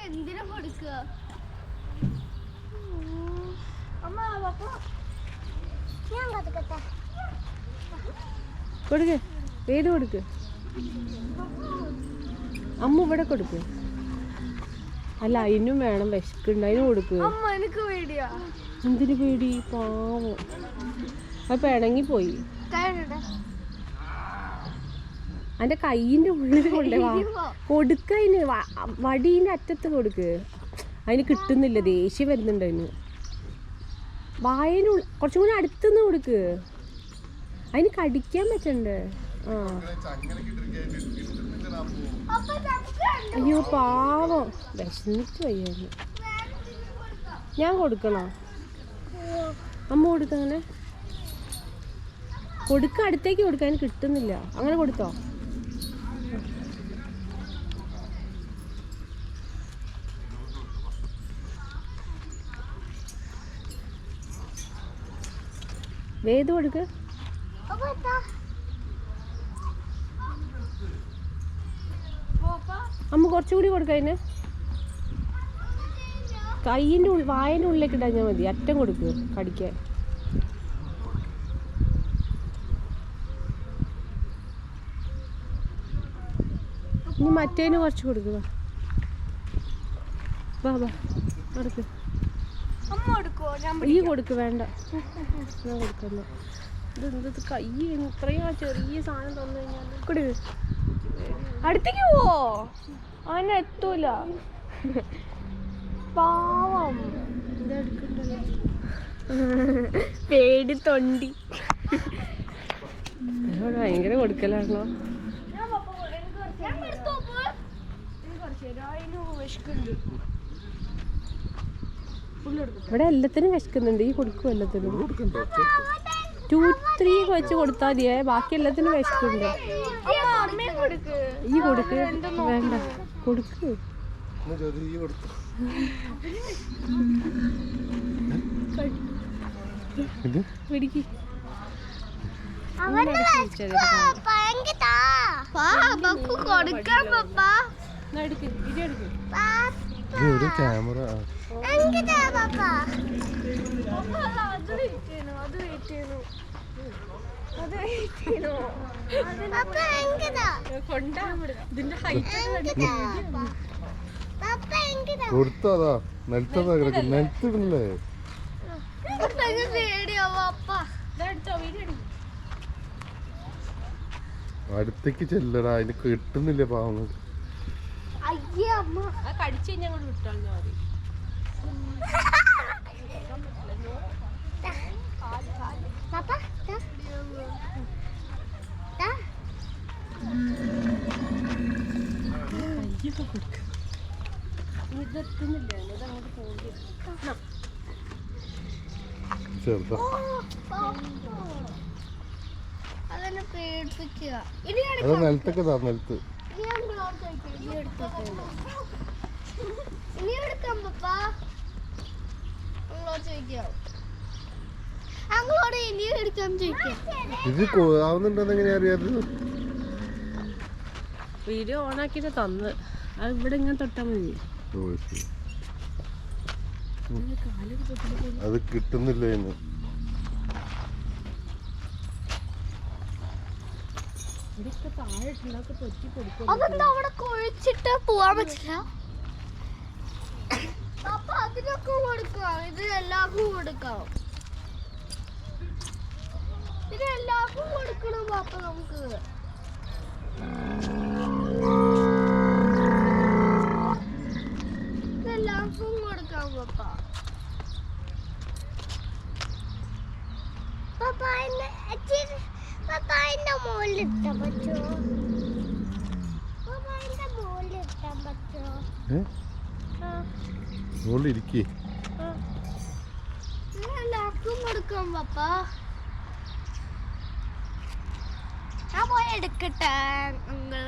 എന്തിനാ കൊടുക്കുക? കൊടുക്ക്, ഏത് കൊടുക്ക്, അമ്മ ഇവിടെ കൊടുക്ക്. അല്ല അതിനും വേണം, വിശക്കുണ്ട്, അതിന് കൊടുക്ക്. എനിക്ക് പേടിയാ. എന്തിനു പേടി? പാവം അത് പിണങ്ങി പോയി. അതിന്റെ കയ്യിന്റെ ഉള്ളിൽ കൊണ്ടുവാ കൊടുക്ക. അതിന് വടീന്റെ അറ്റത്ത് കൊടുക്ക്. അതിന് കിട്ടുന്നില്ല, ദേഷ്യം വരുന്നുണ്ട് അതിന്. വായനുള്ള കുറച്ചും കൂടി അടുത്തുനിന്ന് കൊടുക്ക്. അതിന് കടിക്കാൻ പറ്റണ്ടേ? ആ അയ്യോ പാവം, വിശന്നിട്ട് വയ്യായിരുന്നു. ഞാൻ കൊടുക്കണോ? അമ്മ കൊടുക്ക. അങ്ങനെ കൊടുക്ക, അടുത്തേക്ക് കൊടുക്കാൻ കിട്ടുന്നില്ല. അങ്ങനെ കൊടുത്തോ? വേദ കൊടുക്ക്. അമ്മ കുറച്ചുകൂടി കൊടുക്ക. അതിന് കയ്യിൻ്റെ വായൻ്റെ ഉള്ളിലേക്ക് ഇടാഞ്ഞാൽ മതി. അറ്റം കൊടുക്ക് കടിക്കാൻ. ഇനി മറ്റേന് കുറച്ച് കൊടുക്കുക. വാ വാ നടക്ക്. ഈ കൊടുക്ക്. വേണ്ട, ഞാൻ കൊടുക്കുന്ന. ഇതെന്തത് കൈ ഇത്രയും ചെറിയ സാധനം തന്നു കഴിഞ്ഞാൽ കൊടുക്ക്. അടുത്തേക്ക് പോവോ? അവനെ എത്തൂല, പാവം. പേടി തൊണ്ടി. ഭയങ്കര കൊടുക്കലാണല്ലോ. ഇവിടെ എല്ലാത്തിനും വിശക്കുന്നുണ്ട്. ഈ കൊടുക്കും എല്ലാത്തിനും. 2, 3 വെച്ച് കൊടുത്താൽ മതിയേ. ബാക്കി എല്ലാത്തിനും വിശക്കുന്നുണ്ട്. ഈ കൊടുക്ക്. വേണ്ട, കൊടുക്ക്. പിടിക്ക്. ക്യാമറ കൊടുത്തതാ. നിലത്തതാ കിടക്കും. നിലത്തിടല്ലേ? അടുത്തേക്ക് ചെല്ലടാ. അതിന് കിട്ടുന്നില്ല പാവങ്ങൾ. കടിച്ചു കഴിഞ്ഞാൽ അങ്ങോട്ട് വിട്ടാൽ മതി. ചെറുതാ. അത് നിലത്തൊക്കെ താ. നിലത്ത് ഇത് ആവുന്നുണ്ടെന്ന് എങ്ങനെയാ അറിയാത്? വീഡിയോ ഓണാക്കിട്ട് തന്ന്. അത് ഇവിടെ ഇങ്ങനെ തൊട്ടാ മതി. അത് കിട്ടുന്നില്ല. ഇന്ന് അതെന്താ അവിടെ കുഴിച്ചിട്ട് പോവാൻ പറ്റില്ല? അപ്പൊ അതിനൊക്കെ കൊടുക്കാം. ഇത് എല്ലാവർക്കും കൊടുക്കാം. ഇത് എല്ലാവർക്കും കൊടുക്കണം പാപ്പ. നമുക്ക് ഇതെല്ലാവർക്കും കൊടുക്കാം പാപ്പ. പപ്പായിന്റെ മുകളിലിട്ടാൻ പറ്റുമോ? പപ്പായിന്റെ മുകളിലിട്ടാൻ പറ്റുമോ? മുകളിലിരിക്കേ. എല്ലാവർക്കും കൊടുക്കാം പപ്പ. ഞാൻ പോയി എടുക്കട്ടെ.